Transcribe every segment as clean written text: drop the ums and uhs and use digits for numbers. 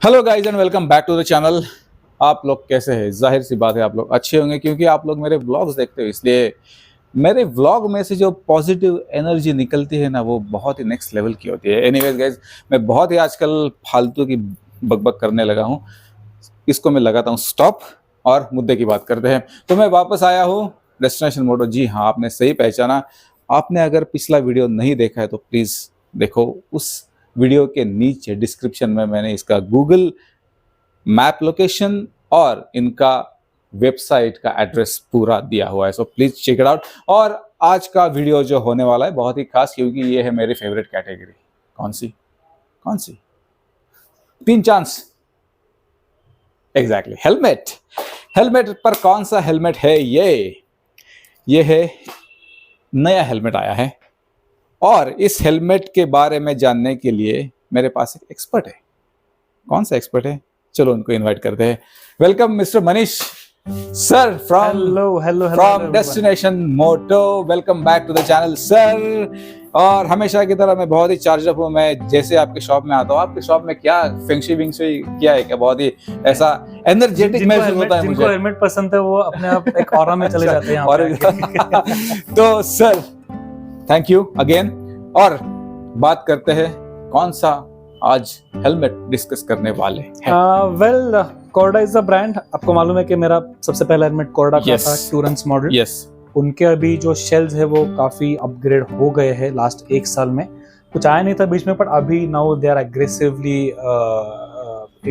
Hello guys and welcome back to the channel. आप लोग कैसे हैं? जाहिर सी बात है आप लोग अच्छे होंगे क्योंकि आप लोग मेरे व्लॉग्स देखते हो, इसलिए मेरे व्लॉग में से जो पॉजिटिव एनर्जी निकलती है ना, वो बहुत ही नेक्स्ट लेवल की होती है। एनीवेज गाइज, मैं बहुत ही आजकल फालतू की बकबक करने लगा हूँ। इसको मैं लगाता हूँ स्टॉप और मुद्दे की बात करते हैं। तो मैं वापस आया हूँ डेस्टिनेशन मोटो। जी हाँ, आपने सही पहचाना। आपने अगर पिछला वीडियो नहीं देखा है तो प्लीज़ देखो। उस वीडियो के नीचे डिस्क्रिप्शन में मैंने इसका गूगल मैप लोकेशन और इनका वेबसाइट का एड्रेस पूरा दिया हुआ है, so please check it out. और आज का वीडियो जो होने वाला है बहुत ही खास, क्योंकि ये है मेरी फेवरेट कैटेगरी। कौन सी? तीन चांस। Exactly, helmet. हेलमेट पर कौन सा हेलमेट है? ये है नया हेलमेट आया है, और इस हेलमेट के बारे में जानने के लिए मेरे पास एक एक्सपर्ट है। कौन सा एक्सपर्ट है? चलो उनको इनवाइट करते हैं। Welcome mister Manish sir from Destination Moto. Welcome back to the channel sir. और हमेशा की तरह मैं बहुत ही चार्ज अप हूँ। मैं जैसे आपके शॉप में आता हूँ, आपके शॉप में क्या फेंगशी विंगशी क्या है? क्या बहुत ही ऐसा एनर्जेटिक महसूस होता है मुझे। जिनको हेलमेट पसंद है वो अपने आप एक ऑरा में चले जाते हैं यहाँ पे। तो सर थैंक यू अगेन। और बात करते हैं कौन सा आज हेलमेट डिस्कस करने वाले हैं। Korda is a brand. आपको मालूम है कि मेरा सबसे पहला हेलमेट कोर्डा का था, टूरेंस मॉडल। उनके अभी जो शेल्स है वो काफी अपग्रेड हो गए हैं लास्ट एक साल में। कुछ आया नहीं था बीच में, पर अभी now they are aggressively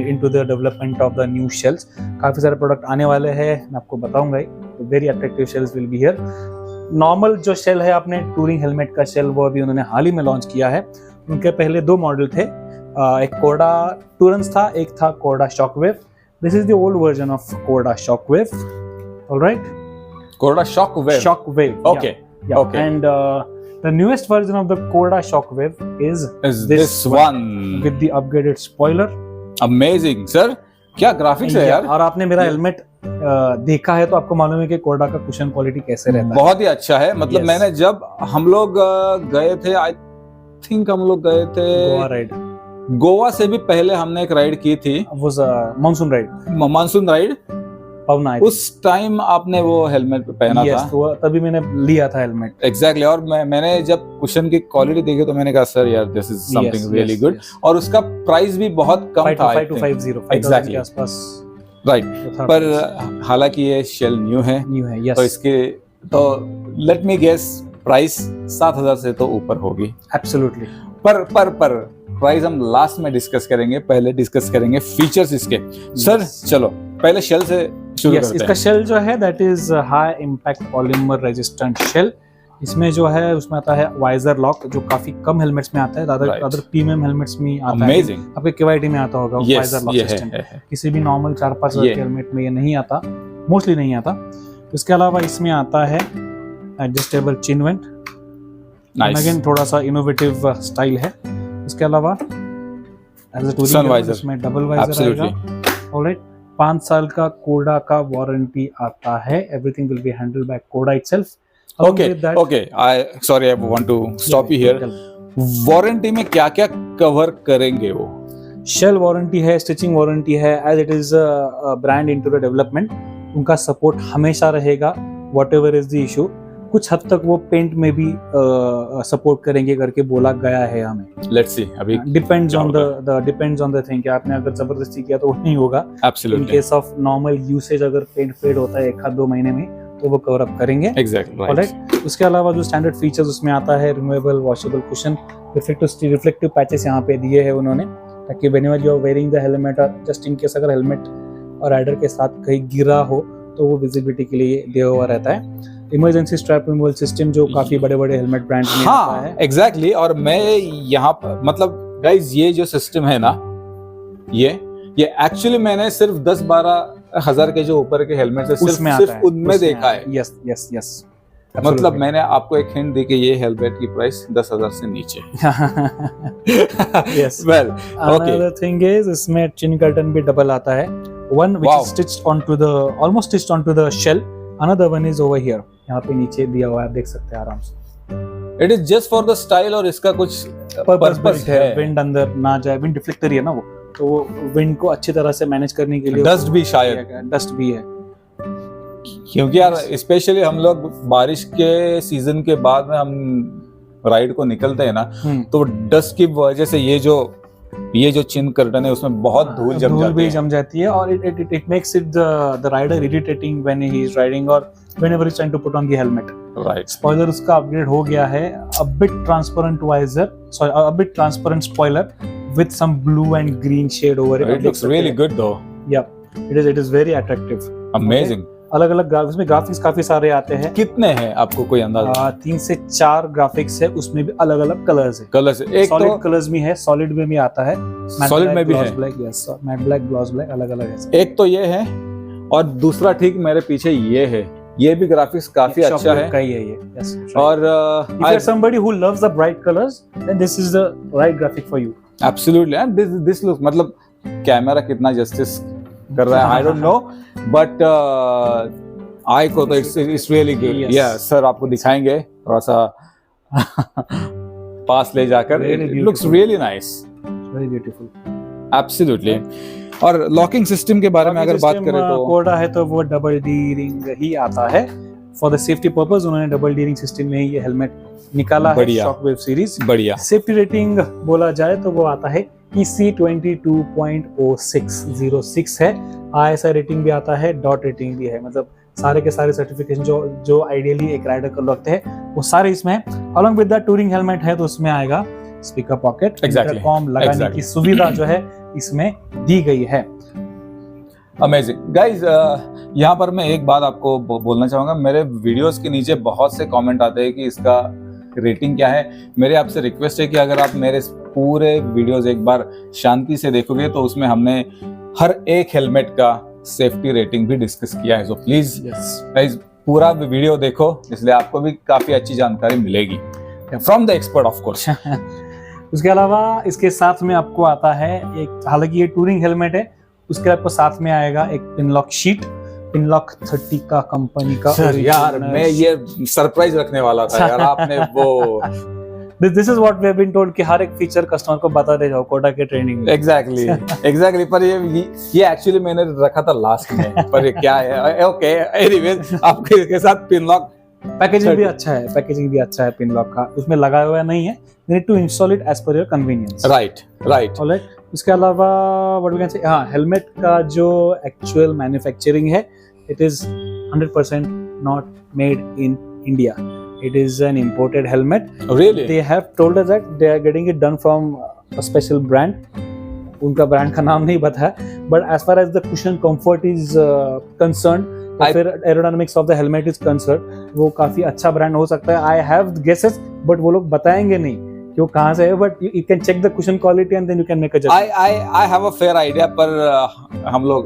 into the development of the new shells. काफी सारे प्रोडक्ट आने वाले हैं, मैं आपको बताऊंगा। Very attractive shells will be here. Normal जो शेल है अपने टूरिंग हेलमेट का शेल, वो अभी उन्होंने हाल ही में लॉन्च किया है। उनके पहले दो मॉडल थे, एक कोर्डा टूरेंस था, एक था Korda shockwave. This is the old version of Korda shockwave. Alright, Korda shockwave. Okay. And the newest version of the Koda Shockwave is this one with the upgraded spoiler. Amazing sir, क्या graphics है यार। और आपने मेरा helmet देखा है तो आपको मालूम है कि कोडा का कुशन क्वालिटी कैसे रहता है। बहुत ही अच्छा है। मतलब मैंने जब हम लोग गए थे, आई थिंक हम लोग गए थे गोवा राइड। गोवा से भी पहले हमने एक राइड की थी, मानसून राइड। उस टाइम आपने वो हेलमेट पहना था, तो तभी मैंने लिया था हेलमेट। एग्जैक्टली। और मैंने जब कुशन की क्वालिटी देखी तो मैंने कहा सर यार this is something really good. और उसका प्राइस भी बहुत कम था, 5,250 के आसपास। राइट। पर हालांकि ये शेल न्यू है yes. तो इसके तो लेट मी गेस प्राइस 7,000 से तो ऊपर होगी। एब्सोल्युटली। पर प्राइस हम लास्ट में डिस्कस करेंगे, पहले डिस्कस करेंगे फीचर्स इसके। सर चलो पहले शेल से शुरू करते हैं। इसका शेल जो है that is high impact polymer resistant shell. इसमें जो है उसमें आता है वाइजर लॉक, जो काफी कम हेलमेट्स में आता है, अदर प्रीमियम हेलमेट्स में आता है। आपके केवाईटी में आता होगा वाइजर लॉक सिस्टम। किसी भी नॉर्मल 4-5 हजार के हेलमेट में ये नहीं आता, मोस्टली नहीं आता। इसके अलावा इसमें आता है एडजस्टेबल चिन वेंट, अगेन थोड़ा सा इनोवेटिव स्टाइल है। इसके अलावा एज अ टूरिंग इसमें डबल वाइजर आएगा। ऑलराइट, 5 साल का कोडा का वारंटी आता है। Everything will be handled by Koda itself. Okay. I want to stop you here. Warranty में क्या क्या कवर करेंगे वो? शेल वारंटी है, स्टिचिंग वारंटी है। As it is brand into the development, उनका सपोर्ट हमेशा रहेगा व्हाटएवर इज द इशू। कुछ हद तक वो पेंट में भी सपोर्ट करेंगे करके बोला गया है हमें। लेट्स सी, अभी डिपेंड्स ऑन द थिंग कि आपने अगर जबरदस्ती किया तो वो नहीं होगा। Absolutely. In case of normal usage अगर पेंट फेड होता है 1-2 महीने में तो वो कवर अप करेंगे। एग्जैक्टली। उसके अलावा जो स्टैंडर्ड फीचर्स उसमें आता है, removable washable cushion, reflective patches यहाँ पे दिए हैं उन्होंने, ताकि whenever you are wearing the helmet और जस्ट इन केस अगर हेलमेट और राइडर के साथ कहीं गिरा हो तो वो विजिबिलिटी के लिए दिया हुआ रहता है। इमरजेंसी स्ट्रैप रिमूवल सिस्टम जो काफी बड़े हमेट ब्रांड में आता है। एग्जैक्टली। और मैं यहाँ पर मतलब गाइज ये जो सिस्टम है ना, ये एक्चुअली मैंने सिर्फ 10-12 हजार के जो ऊपर के हेलमेट से सिर्फ उनमें देखा है। यस। मतलब मैंने आपको एक हिंट दी कि ये हेलमेट की प्राइस 10,000 से नीचे। Yes. Well, okay. Another thing is इसमें चिन कर्टन भी डबल आता है। One which is stitched almost stitched onto the shell. Another one is over here. यहाँ पे नीचे दिया हुआ है, आप देख सकते हैं आराम से। It is just for the style और इसका कुछ पर्पस है। विंड अंदर ना जाए, विंड डिफ्लेक्टर ही है ना वो, तो वो विंड को अच्छी तरह से मैनेज करने के लिए डस्ट भी शायद, डस्ट भी है, क्योंकि यार स्पेशली हम लोग बारिश के सीजन के बाद में हम राइड को निकलते हैं ना, तो डस्ट की वजह से ये जो चिन कर्टन है उसमें बहुत धूल जम जाती है और it makes it the rider irritating when he is riding or whenever he's trying to put on the helmet. Right. Spoiler उसका अपग्रेड हो गया है, a bit transparent visor, sorry, a bit transparent spoiler with some blue and green shade over it. It looks really good though. Yeah, it is very attractive. Amazing. अलग अलग उसमें graphics काफी सारे आते हैं। कितने हैं आपको कोई अंदाजा? 3 से 4 ग्राफिक्स है, उसमें भी अलग अलग कलर्स है। एक सॉलिड तो कलर्स में है, सॉलिड में भी आता है, सॉलिड में भी है, black, yes, matte black, gloss black, अलग अलग है। एक तो ये है और दूसरा ठीक मेरे पीछे ये है, ये भी ग्राफिक्स काफी अच्छा है। का ही है ये, yes, और if you are somebody who loves the bright colors, then this is the right graphic for you. Absolutely, and this looks, मतलब कैमरा कितना जस्टिस कर रहा है, I don't know, but आई को तो इट्स रियली गुड। या sir आपको दिखाएंगे थोड़ा सा पास ले जाकर, it looks really nice, very beautiful, absolutely. और लॉकिंग सिस्टम के बारे में अगर बात करें तो कोडा है तो वो डबल डी रिंग ही आता है फॉर द सेफ्टी पर्पस। उन्होंने डबल डी रिंग सिस्टम में ही ये हेलमेट निकाला है, शॉकवेव सीरीज। बढ़िया। सेफ्टी रेटिंग बोला जाए तो वो आता है EC 22.0606 है। ISI रेटिंग भी आता है, डॉट रेटिंग भी है, मतलब सारे के सारे सर्टिफिकेशन जो आइडियली एक राइडर को लगते हैं वो सारे इसमें है। Along with the touring helmet है तो उसमें आएगा स्पीकर पॉकेट, इंटरकॉम लगाने की सुविधा जो है इसमें दी गई है। अमेजिंग गाइज, यहाँ पर मैं एक बात आपको बोलना चाहूंगा। मेरे वीडियोस के नीचे बहुत से कमेंट आते हैं कि इसका रेटिंग क्या है। मेरे आपसे रिक्वेस्ट है कि अगर आप मेरे पूरे वीडियोस एक बार शांति से देखोगे तो उसमें हमने हर एक हेलमेट का सेफ्टी रेटिंग भी डिस्कस किया है। सो प्लीज गाइस पूरा वीडियो देखो, इसलिए आपको भी काफी अच्छी जानकारी मिलेगी from the expert of course. उसके अलावा इसके साथ में आपको आता है एक, हालांकि ये टूरिंग हेलमेट है, उसके आपको साथ में आएगा एक पिनलॉक शीट, पिनलॉक 30 का कंपनी का। सर यार मैं ये सरप्राइज रखने वाला था यार, आपने वो This is what we have been told कि हर एक फीचर कस्टमर को बताते जाओ कोडा के ट्रेनिंग में। Exactly, पर ये एक्चुअली मैंने रखा था लास्ट में, पर ये क्या है, ओके एनीवेज आपके इसके साथ पिनलॉक पैकेजिंग भी अच्छा है, पैकेजिंग भी अच्छा है पिनलॉक का, उसमें लगाया हुआ नहीं है, you need to install it as per your convenience। Right. Alright, उसके अलावा व्हाट वी कैन से, हाँ, हेलमेट का जो एक्चुअल मैन्युफैक्चरिंग है, it is 100% not made in India. It is an imported helmet. Oh, really? They have told us that they are getting it done from a special brand. उनका brand का नाम नहीं पता है, but as far as the cushion comfort is concerned, और फिर aerodynamics of the helmet is concerned, वो काफी अच्छा ब्रांड हो सकता है। I have guesses, but वो लोग बताएंगे नहीं कि वो कहाँ से है, but you can check the cushion quality and then you can make a judgment. I have a fair idea, पर हम लोग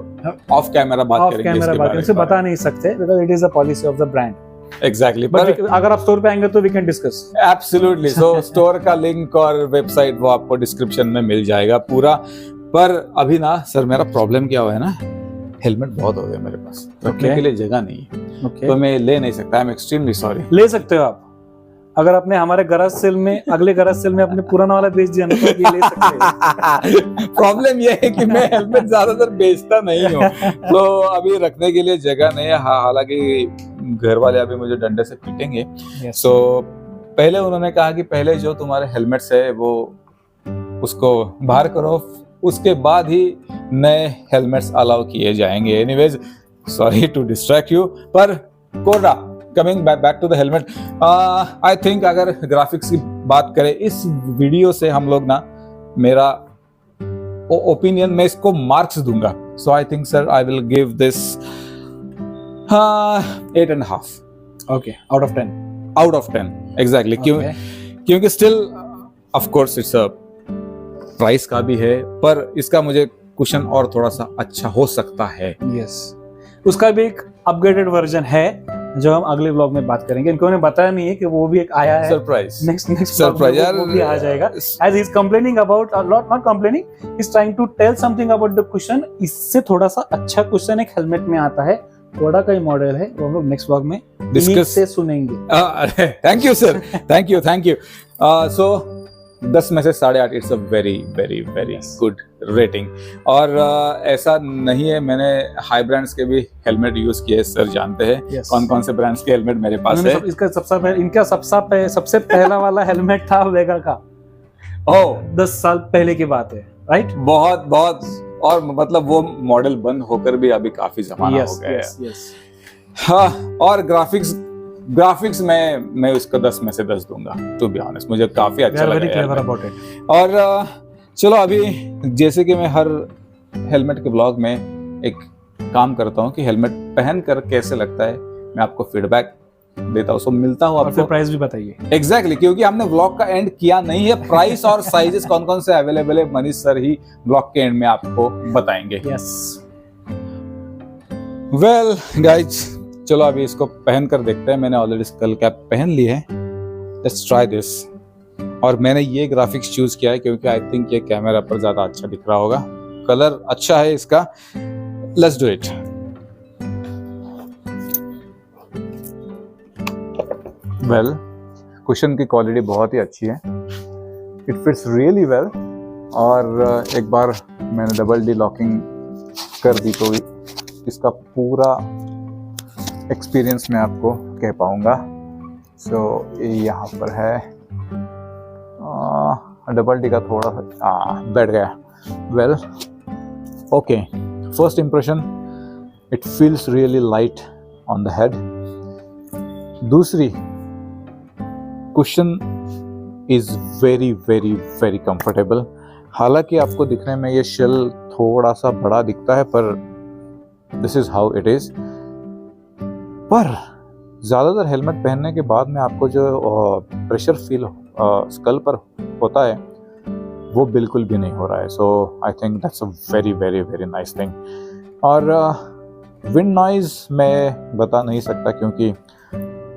ऑफ कैमरा बात करेंगे इसके बारे में। बता नहीं सकते because it is a policy of the brand. Exactly, but अगर आप स्टोर पे आएंगे तो we can discuss. Absolutely, so store का लिंक और वेबसाइट वो आपको डिस्क्रिप्शन में मिल जाएगा पूरा। पर अभी ना सर मेरा प्रॉब्लम क्या हुआ है ना, हेलमेट बहुत हो गया मेरे पास, रखने के लिए जगह नहीं है, तो मैं ले नहीं सकता। I am extremely sorry. ले सकते हो आप, अगर आपने हमारे गैराज सेल में, अगले गैराज सेल में अपने पुराना वाला बेच दिया ना तो ये ले सकते हो। प्रॉब्लम ये है कि मैं हेलमेट ज्यादातर बेचता नहीं हूँ, तो अभी रखने के लिए जगह नहीं है। हालांकि घर वाले अभी मुझे डंडे से पीटेंगे। सो पहले उन्होंने कहा कि पहले जो तुम्हारे हेलमेट्स है वो उसको बाहर करो, उसके बाद ही नए हेलमेट्स अलाउ किए जाएंगे। Anyways sorry to distract you, पर कोडा coming back to the helmet, I think अगर ग्राफिक्स की बात करें इस वीडियो से हम लोग ना, मेरा ओपिनियन में इसको मार्क्स दूंगा। So I think sir I will give this 8.5। Okay, out of 10 exactly. क्योंकि still of course it's a price का भी है, पर इसका मुझे कुशन और थोड़ा सा अच्छा हो सकता है। यस, उसका भी एक अपग्रेडेड वर्जन है जो हम अगले व्लॉग में बात करेंगे। इनको उन्हें बताया नहीं है कि वो भी एक आया है, सरप्राइज। नेक्स्ट सरप्राइज वो भी आ जाएगा। As he is complaining about a lot, not complaining, he is trying to tell something about the cushion। इससे थोड़ा सा अच्छा क्वेश्चन एक हेलमेट में आता है, कोडा का ही मॉडल है, वो हम लोग नेक्स्ट व्लॉग में डिस्कस से सुनेंगे। Thank you sir, thank you. So 10 में से 8.5 it's a very very very good rating. और ऐसा नहीं है, मैंने हाई ब्रांड्स के भी हेलमेट यूज किए, सर जानते हैं कौन कौन से ब्रांड्स के हेलमेट मेरे पास है। इसका सबसे पहला वाला हेलमेट था वेगा का। 10 साल पहले की बात है, राइट? बहुत बहुत, और मतलब वो मॉडल बंद होकर भी अभी काफी जमाना हो गया है। हाँ, और ग्राफिक्स में मैं उसको 10 में से 10 दूंगा, टू बी ऑनेस्ट, मुझे काफी अच्छा लगा। और चलो अभी जैसे कि मैं हर हेलमेट के ब्लॉग में एक काम करता हूँ कि हेलमेट पहन कर कैसे लगता है मैं आपको फीडबैक देता हूँ, सो मिलता हूँ आपको। प्राइस भी बताइए। एग्जैक्टली, क्योंकि हमने ब्लॉग का एंड किया नहीं है। प्राइस और साइजेस कौन कौन से अवेलेबल है मनीष सर ही ब्लॉग के एंड में आपको बताएंगे। वेल गाइज, चलो अभी इसको पहन कर देखते हैं। मैंने ऑलरेडी स्कल कैप पहन ली है, लेट्स ट्राई दिस। और मैंने ये ग्राफिक्स चूज किया है क्योंकि आई थिंक ये कैमरा पर ज्यादा अच्छा दिख रहा होगा, कलर अच्छा है इसका। Let's do it. Well, cushion की क्वालिटी बहुत ही अच्छी है, इट फिट्स रियली वेल। और एक बार मैंने डबल डी लॉकिंग कर दी तो इसका पूरा एक्सपीरियंस मैं आपको कह पाऊंगा। सो यहाँ पर है डबल डी का थोड़ा सा बैठ गया। Well okay, first impression, it feels really light on the head. दूसरी, cushion is very very very comfortable. हालांकि आपको दिखने में ये शेल थोड़ा सा बड़ा दिखता है, पर this is how it is. पर ज्यादातर हेलमेट पहनने के बाद में आपको जो प्रेशर फील स्कल पर होता है वो बिल्कुल भी नहीं हो रहा है। So I think that's a very very very nice thing. और विंड नॉइज मैं बता नहीं सकता, क्योंकि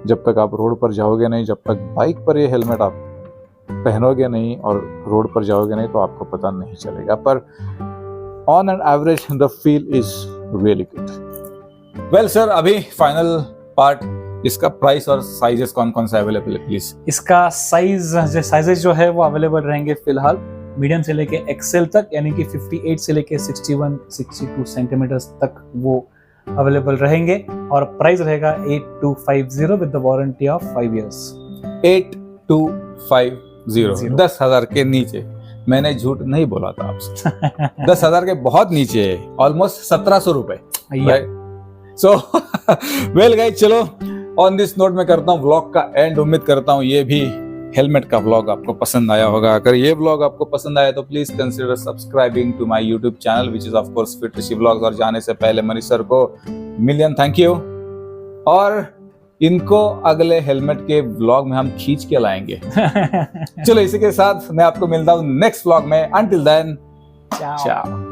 जब तक आप रोड पर जाओगे नहीं, जब तक बाइक पर ये हेलमेट आप पहनोगे नहीं और रोड पर जाओगे नहीं, तो आपको पता नहीं चलेगा। पर on an average the feel is really good. Well sir, अभी फाइनल पार्ट, इसका प्राइस और साइजेस कौन कौन सा अवेलेबल है प्लीज? इसका साइजेस जो है वो अवेलेबल रहेंगे फिलहाल मीडियम से लेके एक्सेल तक, यानी कि 58 से लेके 61-62 सेंटीमीटर तक वो अवेलेबल रहेंगे। और प्राइस रहेगा 8250 with the warranty of 5 years। 8250, 10,000 के नीचे। मैंने झूठ नहीं बोला था आपसे। 10,000 के बहुत नीचे है, ऑलमोस्ट 1700 रुपए। सो वेल गाइस, चलो ऑन दिस नोट में करता हूँ व्लॉग का एंड। उम्मीद करता हूँ ये भी हेलमेट का व्लॉग आपको पसंद आया होगा। अगर ये व्लॉग आपको पसंद आया तो please consider subscribing to my YouTube channel which is of course Fit Rishi vlogs. और जाने से पहले मनीष सर को मिलियन थैंक यू, और इनको अगले हेलमेट के व्लॉग में हम खींच के लाएंगे। चलो इसी के साथ मैं आपको मिलता हूँ नेक्स्ट व्लॉग में। Until then, ciao।